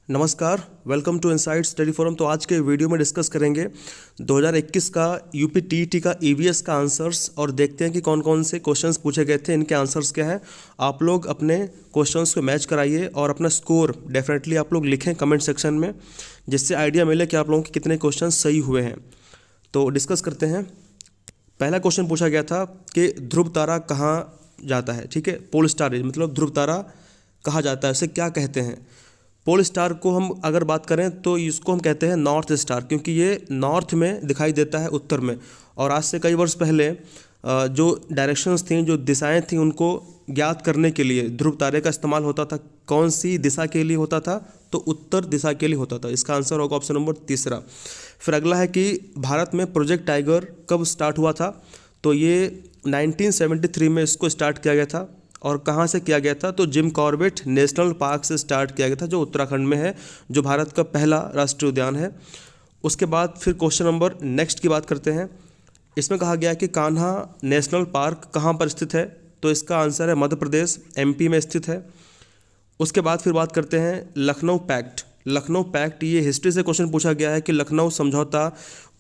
नमस्कार, welcome to insight study forum. तो आज के वीडियो में डिस्कस करेंगे 2021 का यूपी टीईटी का ईवीएस का आंसर्स और देखते हैं कि कौन कौन से क्वेश्चंस पूछे गए थे, इनके आंसर्स क्या हैं। आप लोग अपने क्वेश्चंस को मैच कराइए और अपना स्कोर डेफिनेटली आप लोग लिखें कमेंट सेक्शन में, जिससे आइडिया मिले कि आप लोगों के कितने क्वेश्चन सही हुए हैं। तो डिस्कस करते हैं। पहला क्वेश्चन पूछा गया था कि ध्रुव तारा कहाँ जाता है। ठीक है, पोल स्टार मतलब ध्रुव तारा कहा जाता है, उसे क्या कहते हैं। पोल स्टार को हम अगर बात करें तो इसको हम कहते हैं नॉर्थ स्टार, क्योंकि ये नॉर्थ में दिखाई देता है, उत्तर में। और आज से कई वर्ष पहले जो डायरेक्शंस थी, जो दिशाएं थी, उनको ज्ञात करने के लिए ध्रुव तारे का इस्तेमाल होता था। कौन सी दिशा के लिए होता था? तो उत्तर दिशा के लिए होता था। इसका आंसर होगा ऑप्शन नंबर तीसरा। फिर अगला है कि भारत में प्रोजेक्ट टाइगर कब स्टार्ट हुआ था। तो ये 1973 में इसको स्टार्ट किया गया था। और कहाँ से किया गया था? तो जिम कॉर्बेट नेशनल पार्क से स्टार्ट किया गया था, जो उत्तराखंड में है, जो भारत का पहला राष्ट्रीय उद्यान है। उसके बाद फिर क्वेश्चन नंबर नेक्स्ट की बात करते हैं। इसमें कहा गया कि कान्हा नेशनल पार्क कहाँ पर स्थित है। तो इसका आंसर है मध्य प्रदेश, एमपी में स्थित है। उसके बाद फिर बात करते हैं लखनऊ पैक्ट। लखनऊ पैक्ट, ये हिस्ट्री से क्वेश्चन पूछा गया है कि लखनऊ समझौता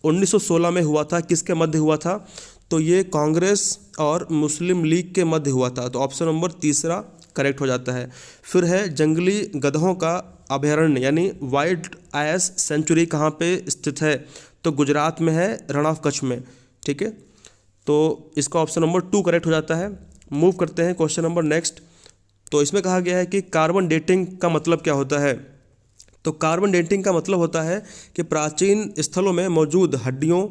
1916 में हुआ था, किसके मध्य हुआ था। तो ये कांग्रेस और मुस्लिम लीग के मध्य हुआ था। तो ऑप्शन नंबर तीसरा करेक्ट हो जाता है। फिर है जंगली गधों का अभयारण्य यानी वाइल्ड आयस सेंचुरी कहाँ पे स्थित है। तो गुजरात में है, रण ऑफ कच्छ में। ठीक है, तो इसका ऑप्शन नंबर 2 करेक्ट हो जाता है। मूव करते हैं क्वेश्चन नंबर नेक्स्ट। तो इसमें कहा गया है कि कार्बन डेटिंग का मतलब क्या होता है। तो कार्बन डेटिंग का मतलब होता है कि प्राचीन स्थलों में मौजूद हड्डियों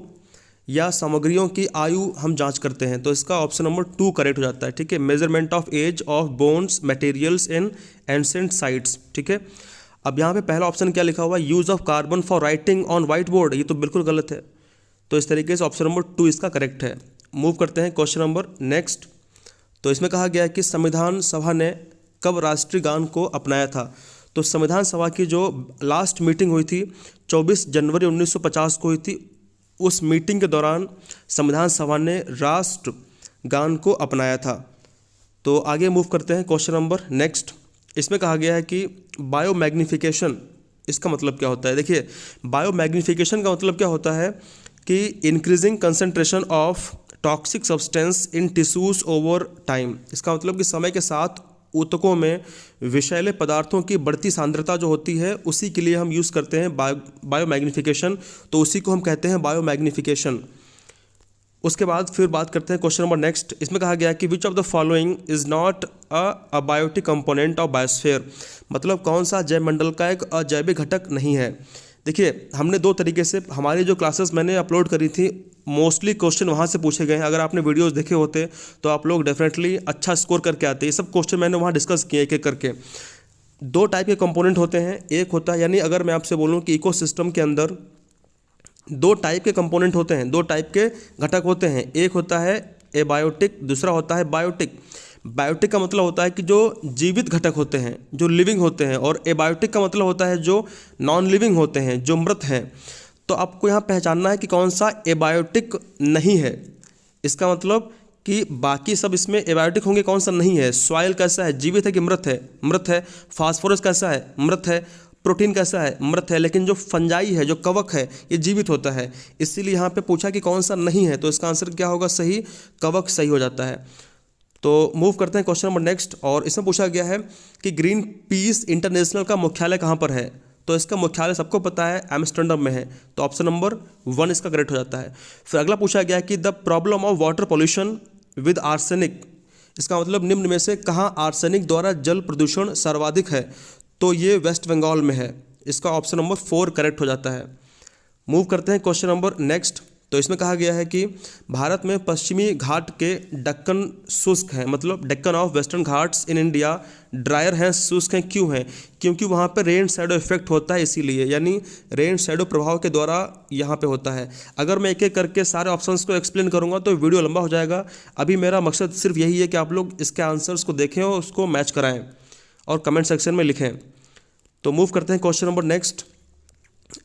या सामग्रियों की आयु हम जांच करते हैं। तो इसका ऑप्शन नंबर 2 करेक्ट हो जाता है। ठीक है, measurement of age of bones materials in ancient sites. ठीक है, अब यहाँ पे पहला ऑप्शन क्या लिखा हुआ है, use of carbon for writing on white board. ये तो बिल्कुल गलत है। तो इस तरीके से ऑप्शन नंबर 2 इसका करेक्ट है। मूव करते हैं क्वेश्चन नंबर नेक्स्ट। तो इसमें कहा गया है कि संविधान सभा ने कब राष्ट्रीय गान को अपनाया था। तो संविधान सभा की जो लास्ट मीटिंग हुई थी 24 जनवरी 1950 को हुई थी। उस मीटिंग के दौरान संविधान सभा ने राष्ट्र गान को अपनाया था। तो आगे मूव करते हैं क्वेश्चन नंबर नेक्स्ट। इसमें कहा गया है कि बायोमैग्निफिकेशन, इसका मतलब क्या होता है। देखिए, बायोमैग्निफिकेशन का मतलब क्या होता है कि increasing concentration of toxic substance in tissues over time. इसका मतलब कि समय के साथ ऊतकों में विषैले पदार्थों की बढ़ती सांद्रता जो होती है, उसी के लिए हम यूज़ करते हैं बायोमैग्निफिकेशन। तो उसी को हम कहते हैं बायोमैग्निफिकेशन। उसके बाद फिर बात करते हैं क्वेश्चन नंबर नेक्स्ट। इसमें कहा गया कि which of the following is not a biotic component of biosphere. मतलब कौन सा जैव मंडल का एक अजैविक घटक नहीं है। देखिए, हमने दो तरीके से हमारी जो क्लासेस मैंने अपलोड करी थी, मोस्टली क्वेश्चन वहाँ से पूछे गए हैं। अगर आपने वीडियोस देखे होते तो आप लोग डेफिनेटली अच्छा स्कोर करके आते। ये सब क्वेश्चन मैंने वहाँ डिस्कस किए एक एक करके। दो टाइप के कंपोनेंट होते हैं। एक होता है, यानी अगर मैं आपसे बोलूँ कि इकोसिस्टम के अंदर दो टाइप के कंपोनेंट होते हैं, दो टाइप के घटक होते हैं। एक होता है एबायोटिक, दूसरा होता है बायोटिक। बायोटिक का मतलब होता है कि जो जीवित घटक होते हैं, जो लिविंग होते हैं, और एबायोटिक का मतलब होता है जो नॉन लिविंग होते हैं, जो मृत हैं। तो आपको यहाँ पहचानना है कि कौन सा एबायोटिक नहीं है। इसका मतलब कि बाकी सब इसमें एबायोटिक होंगे, कौन सा नहीं है। सॉइल कैसा है, जीवित है कि मृत है? मृत है। फास्फोरस कैसा है, मृत है। प्रोटीन कैसा है, मृत है। लेकिन जो फंजाई है, जो कवक है, ये जीवित होता है। इसीलिए यहाँ पे पूछा कि कौन सा नहीं है, तो इसका आंसर क्या होगा? सही, कवक सही हो जाता है। तो मूव करते हैं क्वेश्चन नंबर नेक्स्ट। और इसमें पूछा गया है कि ग्रीन पीस इंटरनेशनल का मुख्यालय कहाँ पर है। तो इसका मुख्यालय सबको पता है, एम्स्टर्डम में है। तो ऑप्शन नंबर 1 इसका करेक्ट हो जाता है। फिर अगला पूछा गया है कि the problem of water pollution with arsenic. इसका मतलब निम्न में से कहाँ आर्सेनिक द्वारा जल प्रदूषण सर्वाधिक है। तो ये वेस्ट बंगाल में है। इसका ऑप्शन नंबर 4 करेक्ट हो जाता है। मूव करते हैं क्वेश्चन नंबर नेक्स्ट। तो इसमें कहा गया है कि भारत में पश्चिमी घाट के दक्कन शुष्क हैं, मतलब Deccan of western Ghats in India dryer हैं, शुष्क हैं। क्यों हैं? क्योंकि वहाँ पर रेन शैडो इफेक्ट होता है, इसीलिए। यानी रेन शैडो प्रभाव के द्वारा यहाँ पे होता है। अगर मैं एक एक करके सारे ऑप्शंस को एक्सप्लेन करूँगा तो वीडियो लंबा हो जाएगा। अभी मेरा मकसद सिर्फ यही है कि आप लोग इसके आंसर्स को देखें और उसको मैच कराएँ और कमेंट सेक्शन में लिखें। तो मूव करते हैं क्वेश्चन नंबर नेक्स्ट।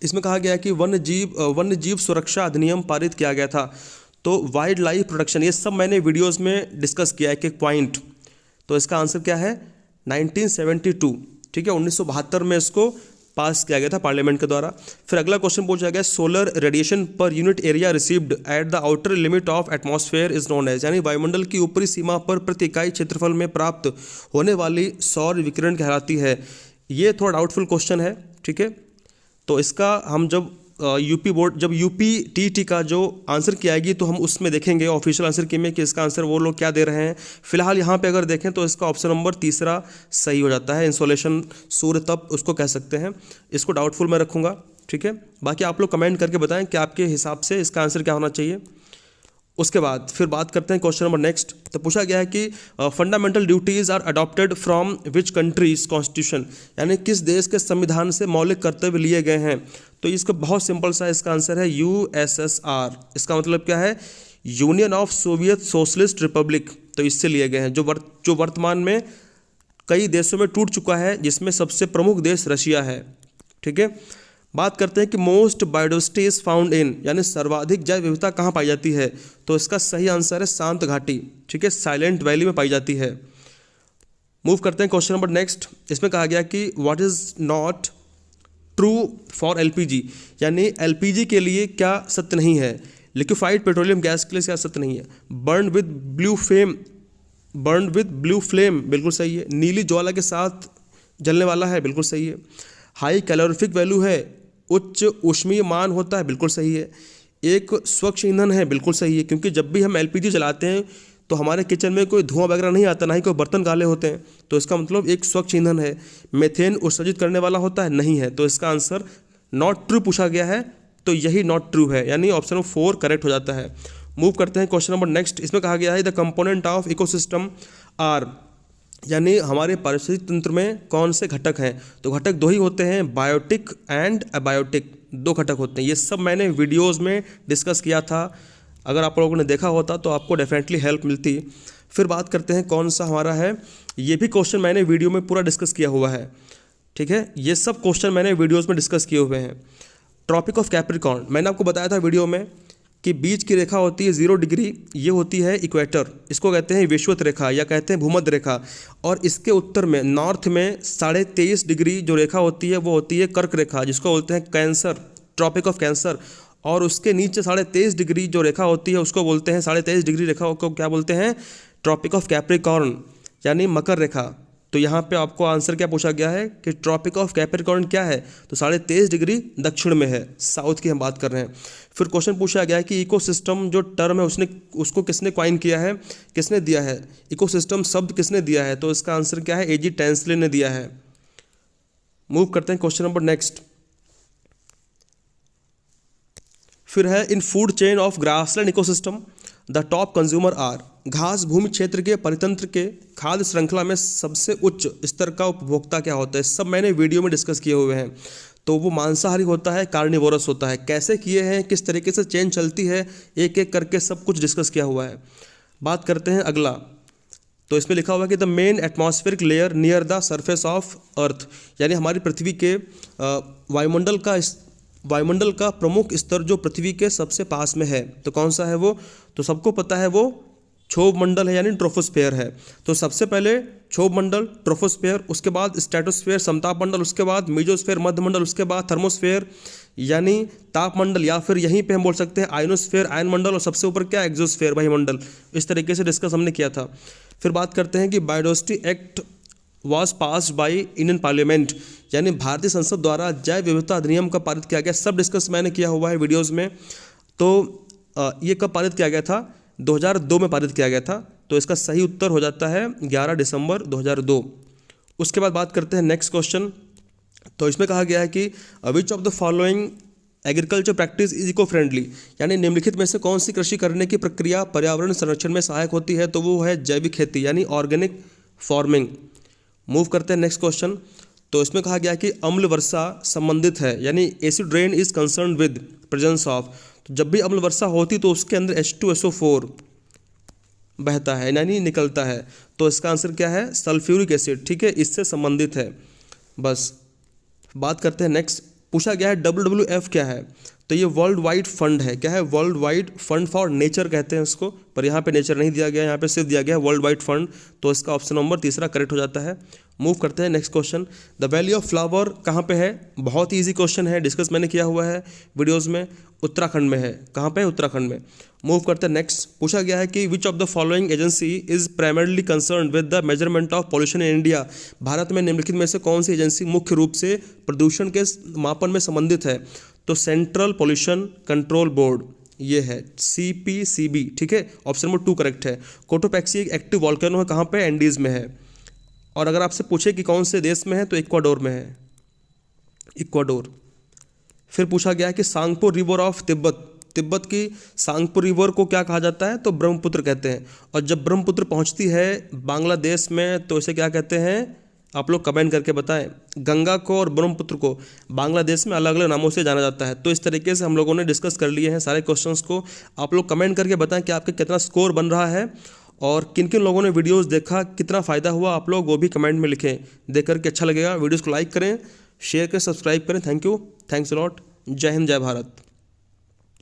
इसमें कहा गया है कि वन्य जीव सुरक्षा अधिनियम पारित किया गया था। तो वाइल्ड लाइफ प्रोटेक्शन, ये सब मैंने वीडियोस में डिस्कस किया है एक एक पॉइंट। तो इसका आंसर क्या है? 1972। ठीक है, 1972 में इसको पास किया गया था पार्लियामेंट के द्वारा। फिर अगला क्वेश्चन पूछा गया, solar radiation per unit area received at the outer limit of atmosphere is known as, यानी वायुमंडल की ऊपरी सीमा पर प्रति इकाई क्षेत्रफल में प्राप्त होने वाली सौर विकिरण कहलाती है। ये थोड़ा डाउटफुल क्वेश्चन है, ठीक है। तो इसका हम जब यूपी बोर्ड, जब यूपी टीटी का जो आंसर की आएगी तो हम उसमें देखेंगे ऑफिशियल आंसर की में कि इसका आंसर वो लोग क्या दे रहे हैं। फिलहाल यहाँ पे अगर देखें तो इसका ऑप्शन नंबर तीसरा सही हो जाता है, इंसोलेशन सूर्य तप उसको कह सकते हैं। इसको डाउटफुल मैं रखूँगा, ठीक है। बाकी आप लोग कमेंट करके बताएं कि आपके हिसाब से इसका आंसर क्या होना चाहिए। उसके बाद फिर बात करते हैं क्वेश्चन नंबर नेक्स्ट। तो पूछा गया है कि fundamental duties are adopted from which country's constitution, यानी किस देश के संविधान से मौलिक कर्तव्य लिए गए हैं। तो इसका बहुत सिंपल सा इसका आंसर है USSR। इसका मतलब क्या है, union of Soviet socialist Republic. तो इससे लिए गए हैं, जो वर्तमान में कई देशों में टूट चुका है, जिसमें सबसे प्रमुख देश रशिया है, ठीक है। बात करते हैं कि most biodiversity is found in, यानी सर्वाधिक जैव विविधता कहाँ पाई जाती है। तो इसका सही आंसर है शांत घाटी, ठीक है, साइलेंट वैली में पाई जाती है। मूव करते हैं क्वेश्चन नंबर नेक्स्ट। इसमें कहा गया कि what is not true for LPG, यानी LPG के लिए क्या सत्य नहीं है। लिक्विफाइड पेट्रोलियम गैस के लिए क्या सत्य नहीं है। बर्न विद ब्लू फ्लेम, बिल्कुल सही है। नीली ज्वाला के साथ जलने वाला है, बिल्कुल सही है। हाई कैलोरीफिक वैल्यू है, उच्च ऊष्मीय मान होता है, बिल्कुल सही है। एक स्वच्छ ईंधन है, बिल्कुल सही है, क्योंकि जब भी हम LPG जलाते हैं तो हमारे किचन में कोई धुआं वगैरह नहीं आता, ना ही कोई बर्तन काले होते हैं। तो इसका मतलब एक स्वच्छ ईंधन है। मेथेन उत्सर्जित करने वाला होता है, नहीं है। तो इसका आंसर नॉट ट्रू पूछा गया है, तो यही नॉट ट्रू है, यानी ऑप्शन नंबर 4 करेक्ट हो जाता है। मूव करते हैं क्वेश्चन नंबर नेक्स्ट। इसमें कहा गया है the component of ecosystem are, यानी हमारे पारिस्थितिक तंत्र में कौन से घटक हैं। तो घटक दो ही होते हैं, बायोटिक एंड अबायोटिक, दो घटक होते हैं। ये सब मैंने वीडियोस में डिस्कस किया था, अगर आप लोगों ने देखा होता तो आपको डेफिनेटली हेल्प मिलती। फिर बात करते हैं कौन सा हमारा है, ये भी क्वेश्चन मैंने वीडियो में पूरा डिस्कस किया हुआ है, ठीक है। ये सब क्वेश्चन मैंने वीडियोज़ में डिस्कस किए हुए हैं। ट्रॉपिक ऑफ कैप्रिकॉर्न, मैंने आपको बताया था वीडियो में कि बीच की रेखा होती है 0 डिग्री, ये होती है इक्वेटर, इसको कहते हैं विषुवत रेखा या कहते हैं भूमध्य रेखा। और इसके उत्तर में नॉर्थ में 23.5 डिग्री जो रेखा होती है वो होती है कर्क रेखा, जिसको बोलते हैं कैंसर, ट्रॉपिक ऑफ कैंसर। और उसके नीचे 23.5 डिग्री जो रेखा होती है उसको बोलते हैं, 23.5 डिग्री रेखा को क्या बोलते हैं, ट्रॉपिक ऑफ कैप्रिकॉर्न, यानी मकर रेखा। तो यहाँ पे आपको आंसर क्या पूछा गया है कि ट्रॉपिक ऑफ कैप्रिकॉर्न क्या है, तो 23.5 डिग्री दक्षिण में है, साउथ की हम बात कर रहे हैं। फिर क्वेश्चन पूछा गया है कि इकोसिस्टम जो टर्म है उसको किसने क्वाइन किया है, किसने दिया है, इकोसिस्टम शब्द किसने दिया है। तो इसका आंसर क्या है, A.G. टेंसले ने दिया है। मूव करते हैं क्वेश्चन नंबर नेक्स्ट। फिर है in food chain of grassland ecosystem the top consumer are, घास भूमि क्षेत्र के परितंत्र के खाद्य श्रृंखला में सबसे उच्च स्तर का उपभोक्ता क्या होता है। सब मैंने वीडियो में डिस्कस किए हुए हैं। तो वो मांसाहारी होता है, कार्निवोरस होता है। कैसे किए हैं, किस तरीके से चेन चलती है, एक एक करके सब कुछ डिस्कस किया हुआ है। बात करते हैं अगला। तो इसमें लिखा हुआ है कि the main atmospheric layer near the surface of earth, यानी हमारी पृथ्वी के वायुमंडल का प्रमुख स्तर जो पृथ्वी के सबसे पास में है, तो कौन सा है वो। तो सबको पता है वो क्षोभ मंडल है, यानी ट्रोपोस्फेयर है। तो सबसे पहले क्षोभ मंडल, ट्रोपोस्फेयर, उसके बाद स्ट्रेटोस्फेयर समताप मंडल, उसके बाद मीजोस्फेयर मध्य मंडल, उसके बाद थर्मोस्फेयर यानी ताप मंडल, या फिर यहीं पे हम बोल सकते हैं आयनोस्फेयर आयन मंडल, और सबसे ऊपर क्या एक्सोस्फेयर वायुमंडल। इस तरीके से डिस्कस हमने किया था। फिर बात करते हैं कि biodiversity act was passed by Indian parliament, यानी भारतीय संसद द्वारा जैव विविधता अधिनियम का पारित किया गया। सब डिस्कस मैंने किया हुआ है वीडियोज़ में। तो ये कब पारित किया गया था, 2002 में पारित किया गया था। तो इसका सही उत्तर हो जाता है 11 दिसंबर 2002। उसके बाद बात करते हैं नेक्स्ट क्वेश्चन। तो इसमें कहा गया है कि which of the following agriculture practice is eco friendly, यानी निम्नलिखित में से कौन सी कृषि करने की प्रक्रिया पर्यावरण संरक्षण में सहायक होती है। तो वो है जैविक खेती, यानी ऑर्गेनिक फार्मिंग। मूव करते हैं नेक्स्ट क्वेश्चन। तो इसमें कहा गया कि अम्ल वर्षा संबंधित है, यानी acid rain is concern with presence of. तो जब भी अम्ल वर्षा होती तो उसके अंदर H2SO4 बहता है, यानी निकलता है। तो इसका आंसर क्या है, सल्फ्यूरिक एसिड, ठीक है, इससे संबंधित है। बस बात करते हैं नेक्स्ट। पूछा गया है WWF क्या है। तो ये वर्ल्ड वाइड फंड है। क्या है, world wide fund for nature कहते हैं उसको, पर यहाँ पे नेचर नहीं दिया गया, यहाँ पे सिर्फ दिया गया है वर्ल्ड वाइड फंड। तो इसका ऑप्शन नंबर तीसरा करेक्ट हो जाता है। मूव करते हैं next question. The valley of flower कहाँ पे है? बहुत ही ईजी क्वेश्चन है, डिस्कस मैंने किया हुआ है वीडियोज़ में। उत्तराखंड में है। कहाँ पे? उत्तराखंड में। मूव करते हैं नेक्स्ट। पूछा गया है कि which of the following agency is primarily concern with the measurement of pollution in India. Bharat में निम्नलिखित में से कौन सी एजेंसी मुख्य रूप से प्रदूषण के मापन में संबंधित है? तो सेंट्रल पॉल्यूशन कंट्रोल बोर्ड, ये है CPCB, ठीक है। ऑप्शन नंबर 2 करेक्ट है। कोटोपैक्सी एक एक्टिव वॉल्केनो है, कहाँ पे? एंडीज़ में है। और अगर आपसे पूछे कि कौन से देश में है, तो इक्वाडोर में है, इक्वाडोर। फिर पूछा गया है कि Tsangpo river of Tibet, Tibet की सांगपो रिवर को क्या कहा जाता है? तो ब्रह्मपुत्र कहते हैं। और जब ब्रह्मपुत्र पहुंचती है बांग्लादेश में तो इसे क्या कहते हैं? आप लोग कमेंट करके बताएं। गंगा को और ब्रह्मपुत्र को बांग्लादेश में अलग अलग नामों से जाना जाता है। तो इस तरीके से हम लोगों ने डिस्कस कर लिए हैं सारे क्वेश्चंस को। आप लोग कमेंट करके बताएं कि आपके कितना स्कोर बन रहा है और किन किन लोगों ने वीडियोस देखा, कितना फ़ायदा हुआ, आप लोग वो भी कमेंट में लिखें। देख करके अच्छा लगेगा। वीडियोज़ को लाइक करें, शेयर करें, सब्सक्राइब करें। Thank you, thanks a lot. जय हिंद, जय भारत।